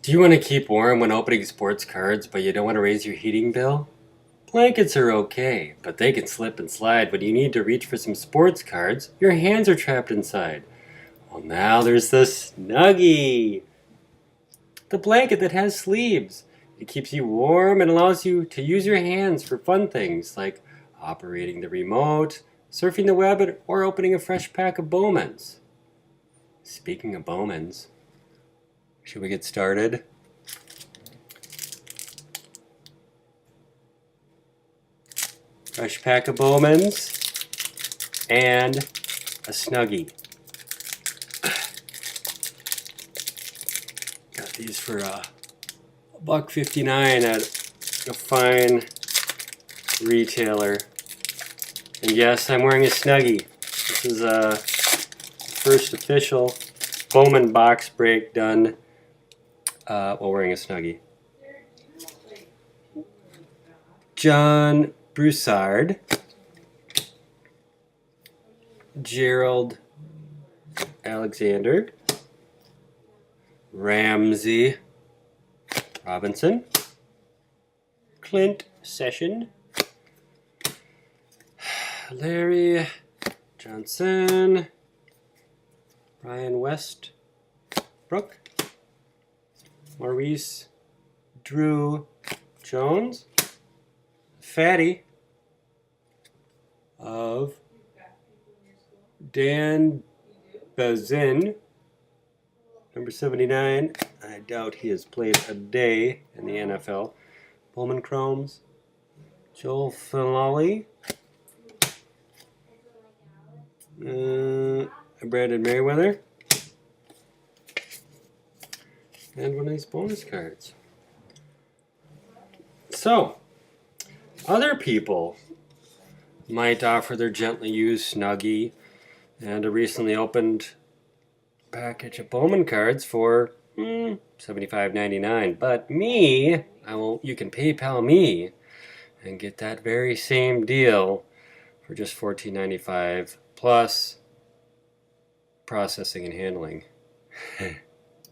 Do you want to keep warm when opening sports cards, but you don't want to raise your heating bill? Blankets are okay, but they can slip and slide when you need to reach for some sports cards. Your hands are trapped inside. Well, now there's the Snuggie, the blanket that has sleeves. It keeps you warm and allows you to use your hands for fun things like operating the remote, surfing the web, or opening a fresh pack of Bowmans. Speaking of Bowmans, should we get started? Fresh pack of Bowmans and a Snuggie. Got these for $1.59 at a fine retailer. And yes, I'm wearing a Snuggie. This is a first official Bowman box break done while wearing a Snuggie. John Broussard, Gerald Alexander, Ramsey Robinson, Clint Session, Larry Johnson, Brian Westbrook, Maurice Drew Jones, Fatty of Dan Bazin, number 79. I doubt he has played a day in the NFL. Bowman Chromes, Joel Finlally, Brandon Merriweather, and one of these bonus cards. So, other people might offer their gently used Snuggie and a recently opened package of Bowman cards for $75.99. But me, you can PayPal me and get that very same deal for just $14.95 plus processing and handling.